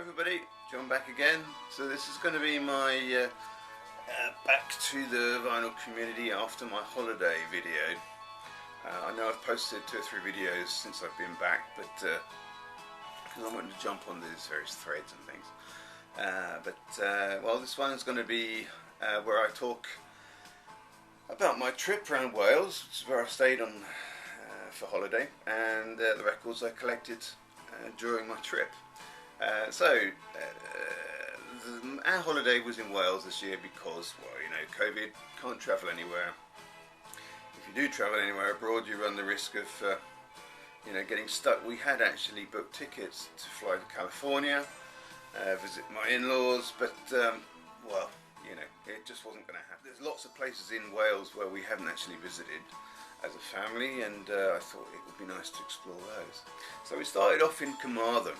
everybody, John back again. So this is going to be my back to the vinyl community after my holiday video. I know I've posted 2 or 3 videos since I've been back, but because I wanted to jump on these various threads and things. Well, this one is going to be where I talk about my trip around Wales, which is where I stayed on for holiday, and the records I collected during my trip. Our holiday was in Wales this year because, well, you know, COVID, can't travel anywhere. If you do travel anywhere abroad, you run the risk of, you know, getting stuck. We had actually booked tickets to fly to California, visit my in-laws, but, well, you know, it just wasn't going to happen. There's lots of places in Wales where we haven't actually visited as a family, and I thought it would be nice to explore those. So we started off in Carmarthen.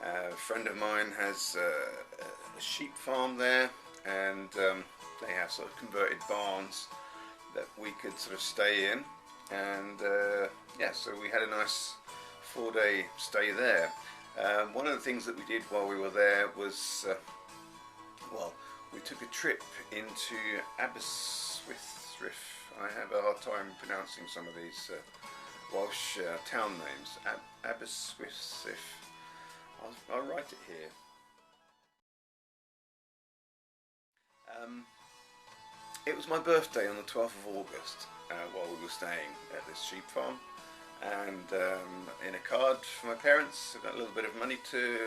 A friend of mine has a sheep farm there, and they have sort of converted barns that we could sort of stay in, and yeah, so we had a nice 4-day stay there. One of the things that we did while we were there was, well, we took a trip into Aberystwyth. I have a hard time pronouncing some of these Welsh town names. Aberystwyth. I'll write it here. It was my birthday on the 12th of August while we were staying at this sheep farm, and in a card for my parents I got a little bit of money to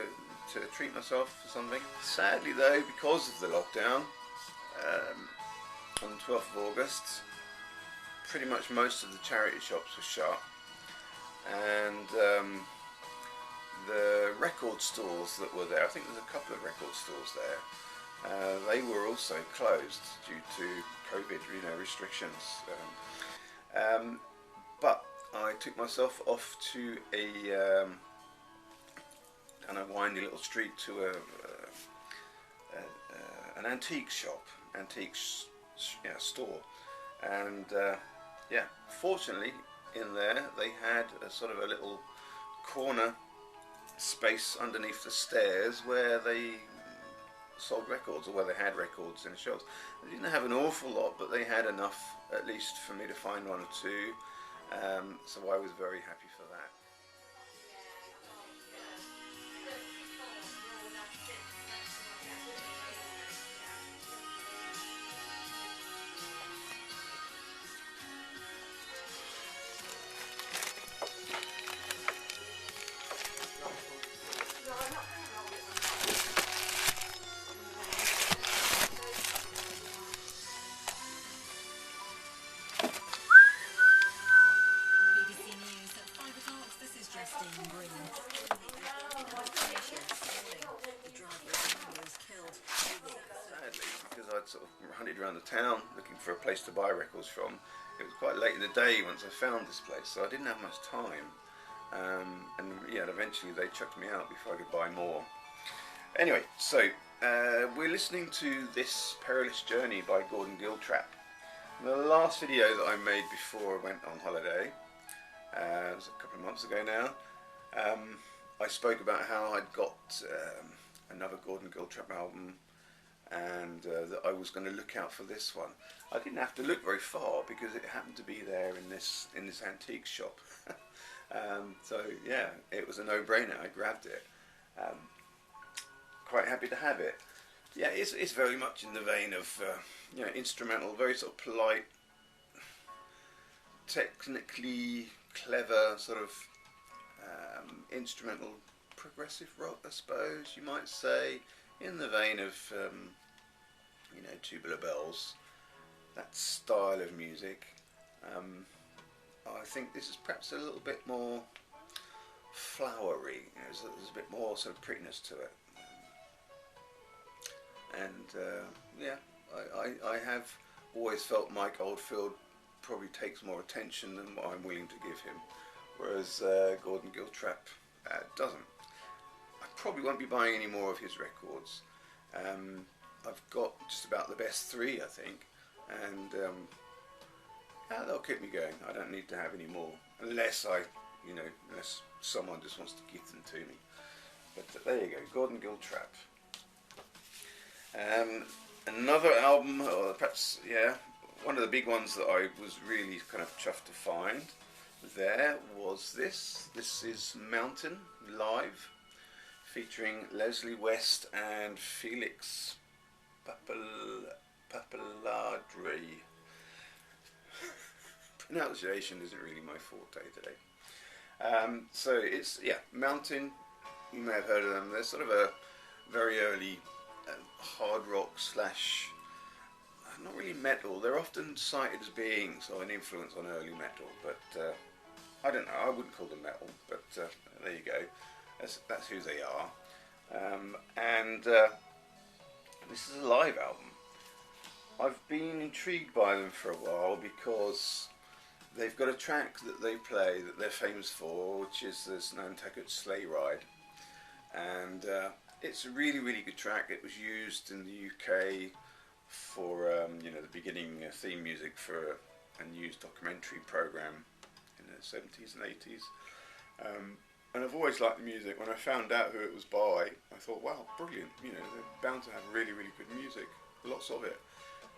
treat myself for something. Sadly though, because of the lockdown, on the 12th of August pretty much most of the charity shops were shut, and the record stores that were there, I think there's a couple of record stores there, they were also closed due to COVID, you know, restrictions. But I took myself off to a kind of windy little street to an antique shop, store, and yeah, fortunately in there they had a sort of a little corner space underneath the stairs where they sold records, or where they had records in the shops. They didn't have an awful lot, but they had enough at least for me to find 1 or 2, so I was very happy for that. Sort of hunted around the town looking for a place to buy records from. It was quite late in the day once I found this place, so I didn't have much time, and yeah, eventually they chucked me out before I could buy more. Anyway, so we're listening to This Perilous Journey by Gordon Giltrap. The last video that I made before I went on holiday, it was a couple of months ago now, I spoke about how I'd got another Gordon Giltrap album, and that I was going to look out for this one. I didn't have to look very far because it happened to be there in this antique shop. So yeah, it was a no-brainer. I grabbed it. Quite happy to have it. Yeah, it's very much in the vein of you know, instrumental, very sort of polite, technically clever sort of instrumental progressive rock, I suppose you might say. In the vein of, you know, Tubular Bells, that style of music. I think this is perhaps a little bit more flowery, you know, there's a bit more sort of prettiness to it. And yeah, I have always felt Mike Oldfield probably takes more attention than what I'm willing to give him, whereas Gordon Giltrap doesn't. Probably won't be buying any more of his records. I've got just about the best 3, I think, and yeah, they'll keep me going. I don't need to have any more, unless unless someone just wants to give them to me. But there you go, Gordon Gill Trap. Another album, or perhaps, yeah, one of the big ones that I was really kind of chuffed to find there was this. This is Mountain Live, featuring Leslie West and Felix Papaladri. Pronunciation isn't really my forte today. So it's, yeah, Mountain, you may have heard of them. They're sort of a very early hard rock slash, not really metal. They're often cited as being sort of an influence on early metal, but I don't know, I wouldn't call them metal, but there you go. That's who they are. And this is a live album. I've been intrigued by them for a while because they've got a track that they play that they're famous for, which is this Nantucket Sleigh Ride. And it's a really, really good track. It was used in the UK for you know, the beginning theme music for a news documentary program in the 70s and 80s. And I've always liked the music. When I found out who it was by, I thought, wow, brilliant. You know, they're bound to have really, really good music, lots of it.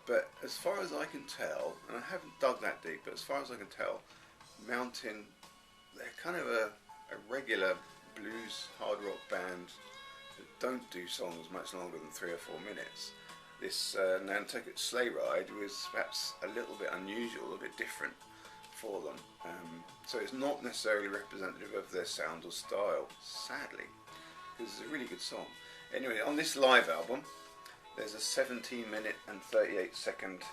But as far as I can tell, and I haven't dug that deep, but as far as I can tell, Mountain, they're kind of a regular blues hard rock band that don't do songs much longer than 3 or 4 minutes. This Nantucket Sleigh Ride was perhaps a little bit unusual, a bit different for them. So it's not necessarily representative of their sound or style, sadly, because it's a really good song. Anyway, on this live album, there's a 17-minute and 38-second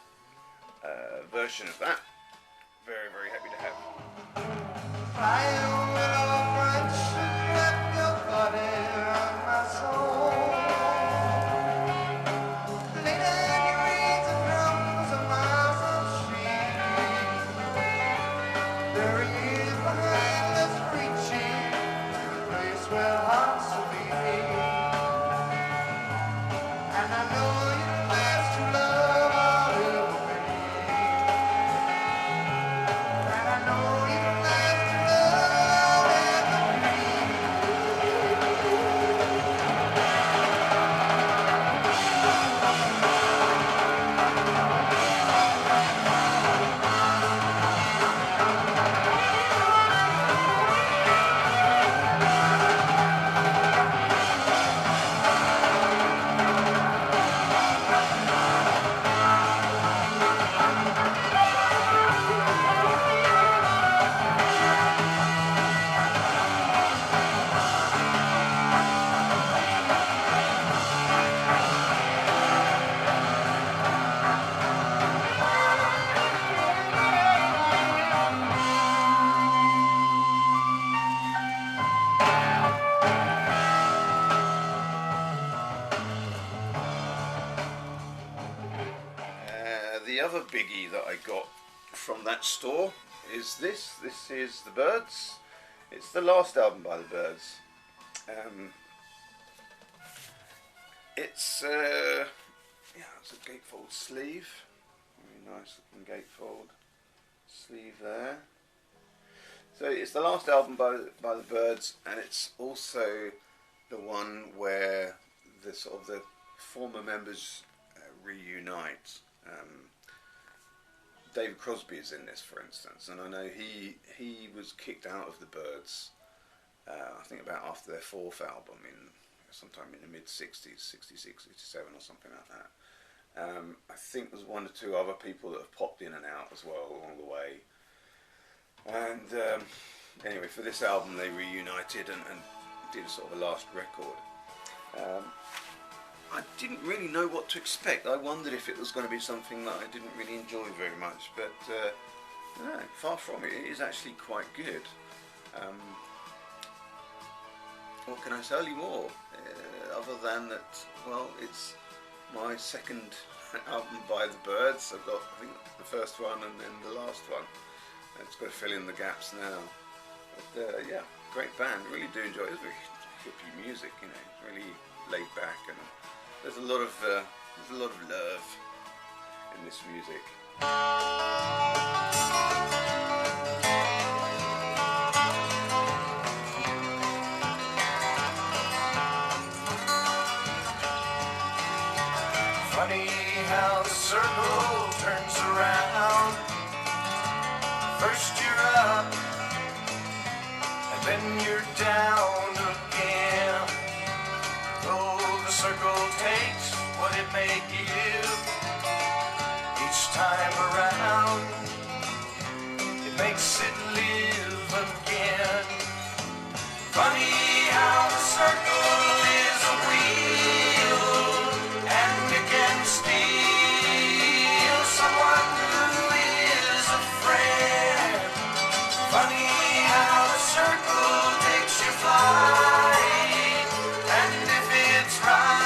version of that. Very, very happy to have. The other biggie that I got from that store is this. This is The Byrds. It's the last album by The Byrds. It's a gatefold sleeve. Very nice looking gatefold sleeve there. So it's the last album by The Byrds, and it's also the one where the sort of the former members reunite. David Crosby is in this, for instance, and I know he was kicked out of the Byrds, I think about after their 4th album, sometime in the mid-60s, 66, 67 or something like that. I think there's 1 or 2 other people that have popped in and out as well along the way. And anyway, for this album they reunited and did a sort of a last record. I didn't really know what to expect. I wondered if it was going to be something that I didn't really enjoy very much, but no, far from it. It is actually quite good. What can I tell you more? Other than that, well, it's my 2nd album by The Byrds. I've got, I think, the first one and then the last one. It's got to fill in the gaps now. But yeah, great band. Really do enjoy it. It's very hippie music, you know, really laid back, and there's a lot of love in this music. Funny how the circle turns around. First you're up, and then you're down again. Though the circle takes what it may give, each time around, it makes it live again. Funny how the circle is a wheel, and it can steal someone who is a friend. Funny how the circle takes you flying, and if it's right,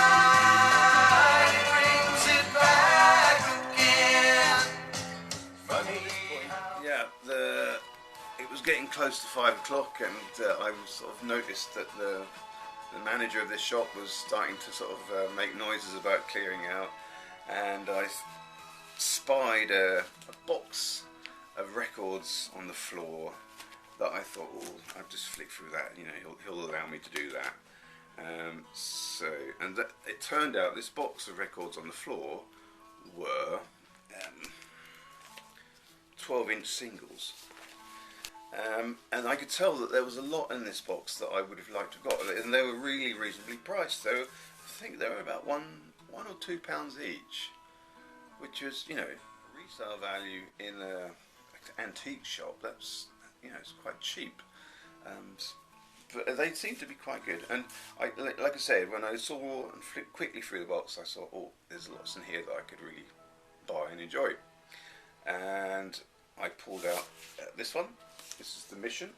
it brings it back again. Funny how... Yeah, it was getting close to 5 o'clock, and I sort of noticed that the manager of this shop was starting to sort of make noises about clearing out, and I spied a box of records on the floor that I thought, oh, I'll just flick through that, you know, he'll allow me to do that. It turned out this box of records on the floor were 12-inch singles. And I could tell that there was a lot in this box that I would have liked to have got, and they were really reasonably priced. So I think they were about £1 or £2 each, which was, you know, resale value in an antique shop. That's, you know, it's quite cheap. But they seemed to be quite good. And like I said, when I saw and flipped quickly through the box, I saw, oh, there's lots in here that I could really buy and enjoy. And I pulled out this one. This is the Mission.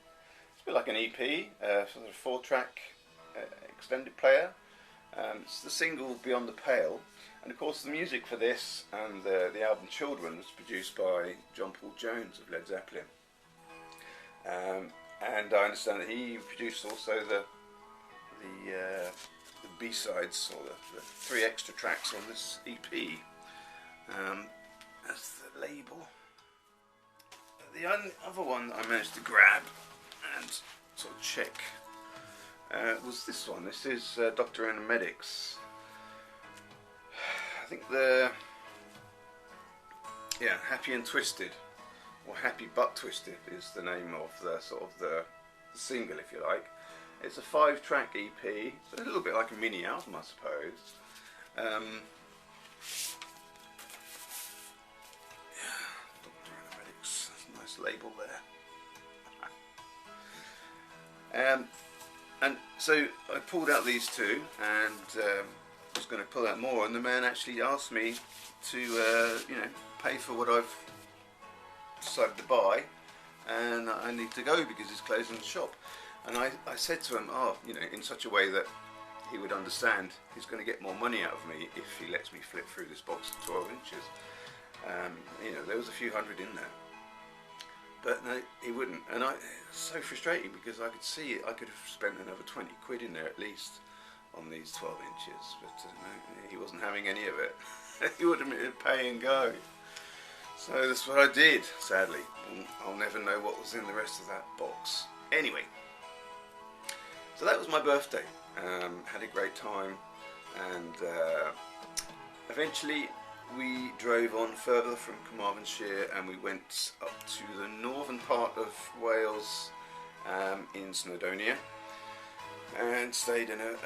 It's a bit like an EP, sort of 4-track extended player. It's the single Beyond the Pale, and of course the music for this and the album Children was produced by John Paul Jones of Led Zeppelin. And I understand that he produced also the B-sides, or the 3 extra tracks on this EP. That's the label. The other one that I managed to grab and sort of check was this one. This is Dr. Medics. I think Happy and Twisted, or Happy But Twisted, is the name of the sort of the single, if you like. It's a 5-track EP, so a little bit like a mini album, I suppose. Label there. And so I pulled out these two, and was going to pull out more, and the man actually asked me to you know, pay for what I've decided to buy, and I need to go because he's closing the shop. And I said to him, oh, you know, in such a way that he would understand he's going to get more money out of me if he lets me flip through this box of 12 inches. You know, there was a few hundred in there. But no, he wouldn't, and it was so frustrating because I could see I could have spent another 20 quid in there at least on these 12 inches, but no, he wasn't having any of it. He would have made it pay and go. So that's what I did, sadly. I'll never know what was in the rest of that box. Anyway, so that was my birthday. Had a great time, and eventually we drove on further from Carmarthenshire, and we went up to the northern part of Wales, in Snowdonia, and stayed in a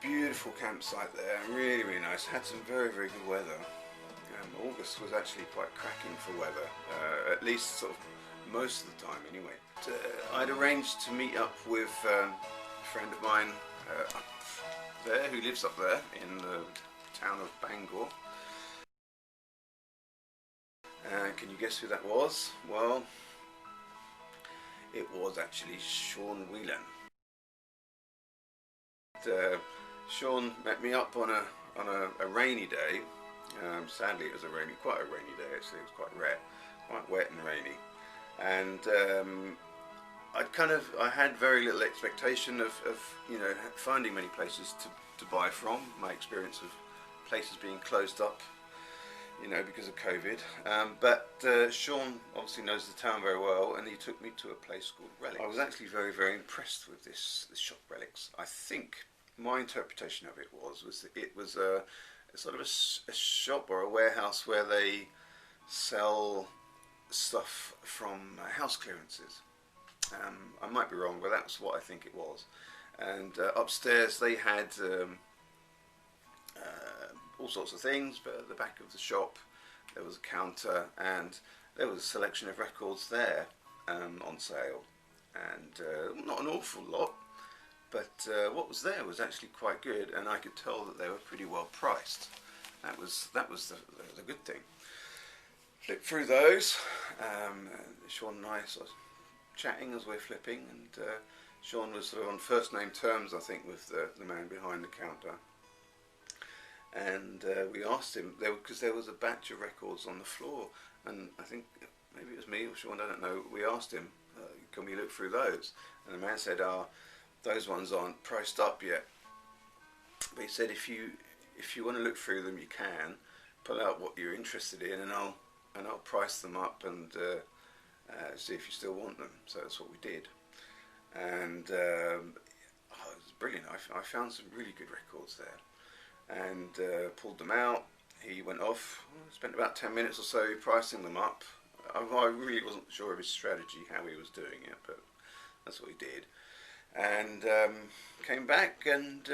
beautiful campsite there. Really, really nice. Had some very, very good weather. August was actually quite cracking for weather, at least sort of most of the time anyway. I'd arranged to meet up with a friend of mine up there, who lives up there in the town of Bangor. Can you guess who that was? Well, it was actually Sean Whelan. Sean met me up on a rainy day. Sadly, it was quite a rainy day. Actually, it was quite wet and rainy. And I had very little expectation of you know, finding many places to buy from. My experience of places being closed up, you know, because of COVID. But Sean obviously knows the town very well, and he took me to a place called Relics. I was actually very, very impressed with this shop, Relics. I think my interpretation of it was that it was a it's sort of a shop or a warehouse where they sell stuff from house clearances. I might be wrong, but that's what I think it was. And upstairs they had all sorts of things, but at the back of the shop there was a counter and there was a selection of records there on sale, and not an awful lot, but what was there was actually quite good, and I could tell that they were pretty well priced. That was the good thing. Flipped through those. Sean and I sort of chatting as we're flipping, and Sean was sort of on first name terms, I think, with the man behind the counter. And we asked him, because there was a batch of records on the floor, and I think maybe it was me or Sean, I don't know. We asked him, can we look through those? And the man said, those ones aren't priced up yet. But he said, if you want to look through them, you can pull out what you're interested in, and I'll price them up and see if you still want them. So that's what we did, and it was brilliant. I found some really good records there, and pulled them out. He went off, spent about 10 minutes or so pricing them up. I really wasn't sure of his strategy, how he was doing it, but that's what he did. And came back, and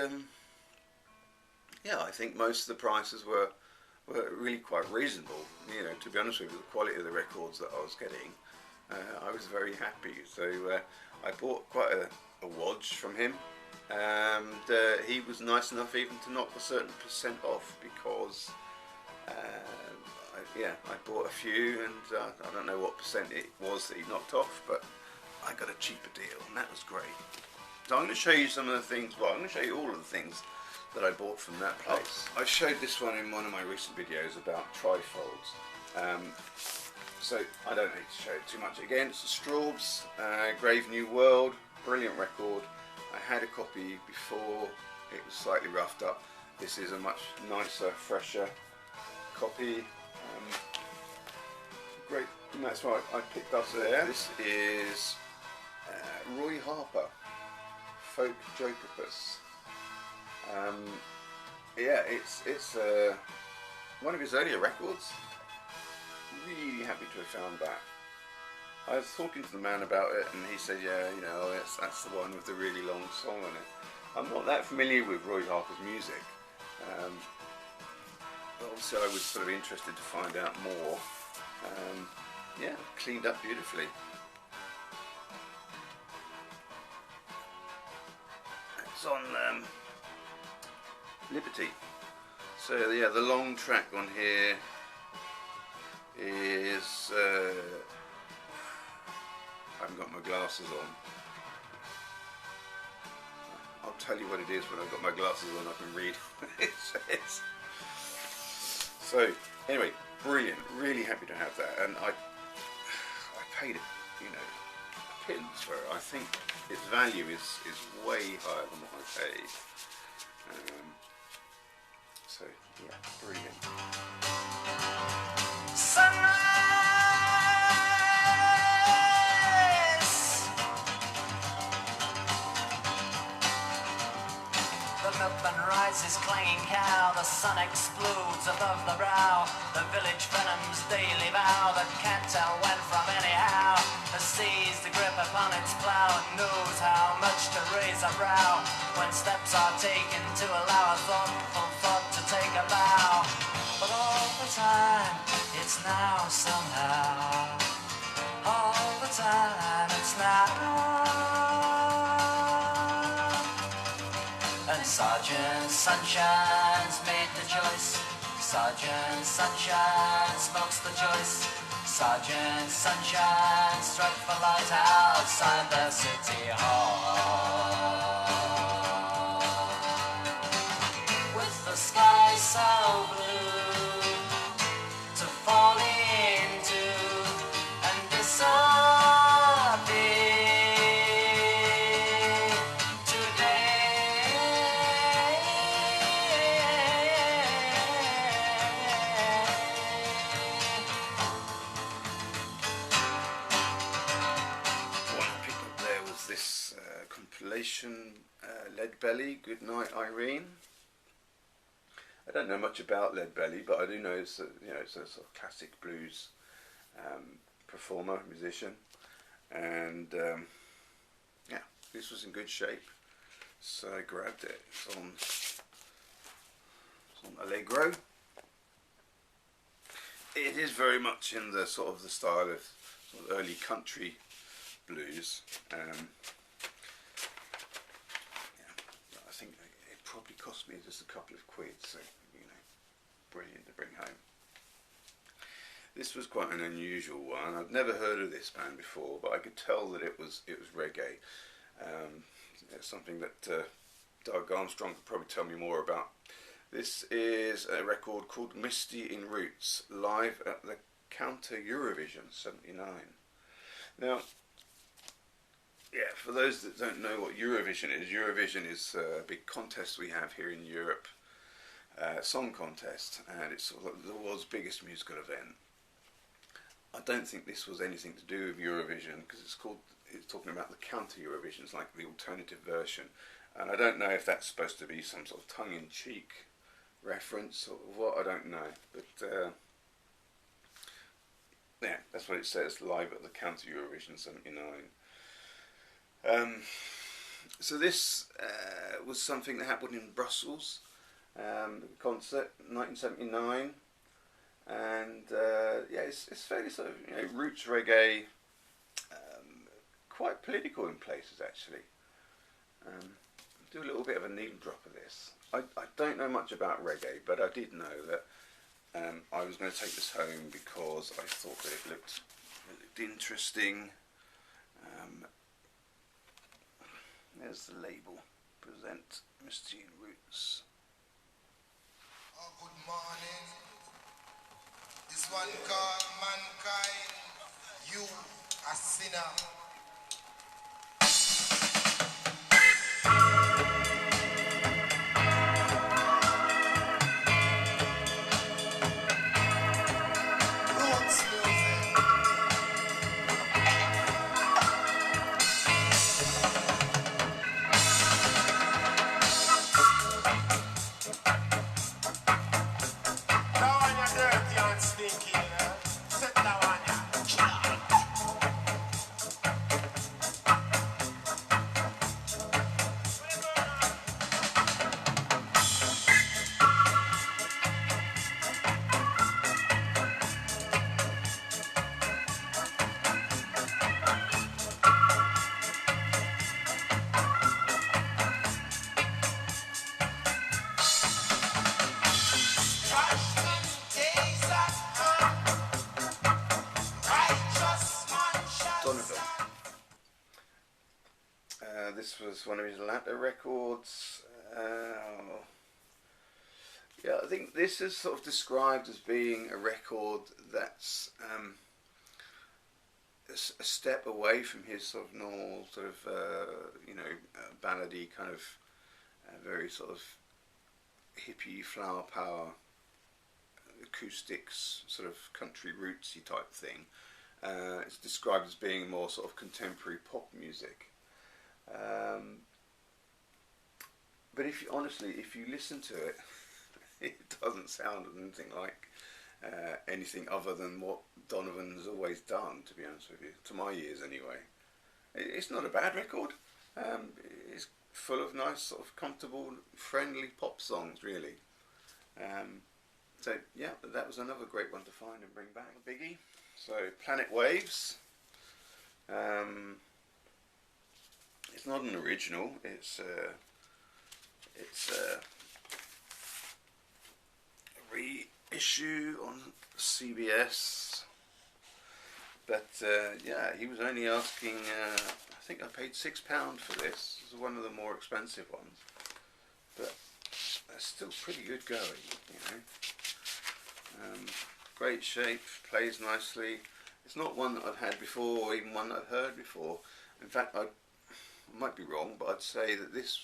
yeah, I think most of the prices were really quite reasonable. You know, to be honest with you, the quality of the records that I was getting, I was very happy. So I bought quite a wodge from him, and he was nice enough even to knock a certain percent off, because I bought a few, and I don't know what percent it was that he knocked off, but I got a cheaper deal, and that was great. So I'm going to show you some of the things, well, I'm going to show you all of the things that I bought from that place. I showed this one in one of my recent videos about trifolds. So I don't need to show it too much again. It's the Straubs, Grave New World, brilliant record. I had a copy before, it was slightly roughed up. This is a much nicer, fresher copy. Great, and that's what I picked up there. This is Roy Harper, Folk Jokopus. Yeah, it's one of his earlier records. Really happy to have found that. I was talking to the man about it, and he said, yeah, you know, that's the one with the really long song on it. I'm not that familiar with Roy Harper's music, but obviously I was sort of interested to find out more. Yeah, cleaned up beautifully. It's on Liberty. So yeah, the long track on here is I haven't got my glasses on. I'll tell you what it is when I've got my glasses on. I can read what it says. So anyway, brilliant. Really happy to have that, and I paid it, you know, a pittance for it. I think its value is way higher than what I paid. So yeah, brilliant. Sunrise, the milkman rides his clanging cow, the sun explodes above the brow, the village venoms daily vow that can't tell when from anyhow, has seized the grip upon its plow and knows how much to raise a brow when steps are taken to allow a thoughtful thought to take a bow. But all the time it's now somehow, all the time it's now. And Sergeant Sunshine's made the choice, Sergeant Sunshine smokes the choice, Sergeant Sunshine struck the light outside the city hall. With the sky so blue to fall into and disappear today. What I picked up there was this compilation, Lead Belly, Good Night Irene. I don't know much about Lead Belly, but I do know it's it's a sort of classic blues performer, musician, and yeah, this was in good shape, so I grabbed it. It's on Allegro. It is very much in the sort of the style of early country blues. Yeah, I think it probably cost me just a couple of quid, so brilliant to bring home. This was quite an unusual one. I've never heard of this band before, but I could tell that it was reggae. It's something that Doug Armstrong could probably tell me more about. This is a record called Misty in Roots, live at the Counter Eurovision '79. Now, yeah, for those that don't know what Eurovision is a big contest we have here in Europe, song contest, and it's sort of like the world's biggest musical event. I don't think this was anything to do with Eurovision, because it's talking about the Counter Eurovision. It's like the alternative version, and I don't know if that's supposed to be some sort of tongue-in-cheek reference or what, I don't know, but yeah, that's what it says, live at the Counter Eurovision '79. So this was something that happened in Brussels, concert 1979, and yeah, it's fairly sort of roots reggae, quite political in places actually. Do a little bit of a needle drop of this. I don't know much about reggae, but I did know that I was going to take this home because I thought that it looked interesting. There's the label. Present Misty in Roots. Oh, good morning. This one called Mankind. You a sinner. This was one of his latter records. Yeah, I think this is sort of described as being a record that's a step away from his sort of normal sort of ballady kind of very sort of hippie flower power acoustics sort of country rootsy type thing. It's described as being more sort of contemporary pop music. But if you listen to it, it doesn't sound anything like anything other than what Donovan's always done, to be honest with you, to my ears anyway. It's not a bad record. It's full of nice, sort of comfortable, friendly pop songs, really. So yeah, that was another great one to find and bring back. Biggie. So Planet Waves. It's not an original. It's a reissue on CBS. But yeah, he was only asking. I think I paid £6 for this. This is one of the more expensive ones, but that's still pretty good going, great shape, plays nicely. It's not one that I've had before, or even one that I've heard before. In fact, I might be wrong, but I'd say that this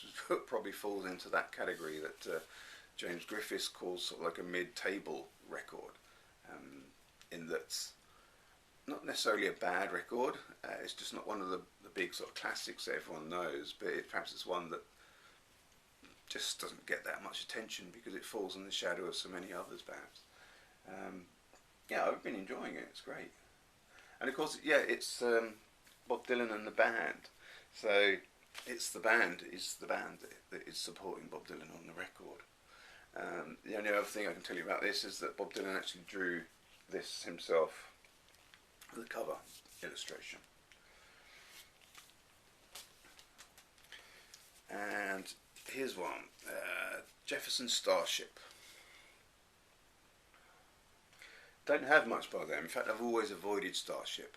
probably falls into that category that James Griffiths calls sort of like a mid-table record, in that it's not necessarily a bad record. It's just not one of the big sort of classics that everyone knows, but perhaps it's one that just doesn't get that much attention because it falls in the shadow of so many others, perhaps. Yeah, I've been enjoying it. It's great. And of course, yeah, it's Bob Dylan and the band. So it's the band that is supporting Bob Dylan on the record. The only other thing I can tell you about this is that Bob Dylan actually drew this himself, the cover illustration. And here's one, Jefferson Starship. Don't have much by them. In fact, I've always avoided Starship,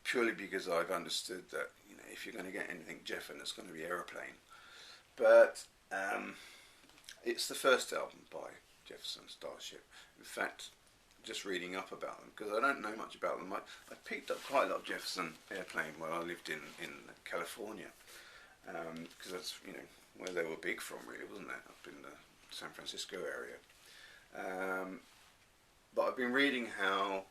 purely because I've understood that, you know, if you're going to get anything Jefferson, it's going to be Aeroplane. But it's the first album by Jefferson Starship. In fact, just reading up about them, because I don't know much about them. I picked up quite a lot of Jefferson Airplane while I lived in California, because that's, you know, where they were big from, really, wasn't it? Up in the San Francisco area. But I've been reading how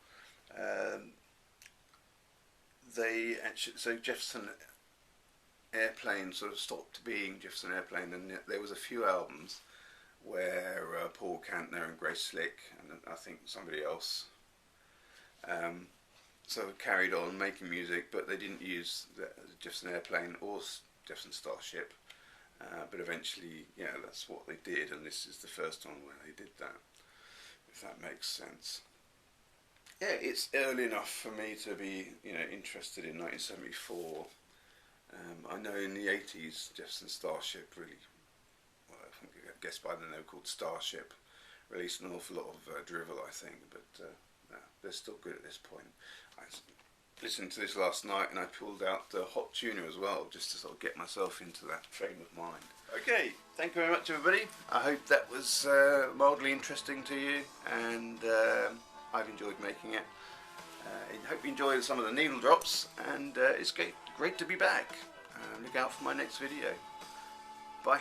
they actually, so Jefferson Airplane sort of stopped being Jefferson Airplane, and there was a few albums where Paul Kantner and Grace Slick and I think somebody else sort of carried on making music, but they didn't use the Jefferson Airplane or Jefferson Starship. But eventually, yeah, that's what they did, and this is the first one where they did that, if that makes sense. Yeah, it's early enough for me to be, you know, interested in 1974. I know in the 80s, Jefferson Starship really, well, I guess by then they were called Starship, released an awful lot of drivel, I think, but no, they're still good at this point. I listened to this last night and I pulled out Hot Tuna as well, just to sort of get myself into that frame of mind. Okay, thank you very much, everybody. I hope that was mildly interesting to you, and I've enjoyed making it. I hope you enjoyed some of the needle drops, and it's great to be back. Look out for my next video. Bye.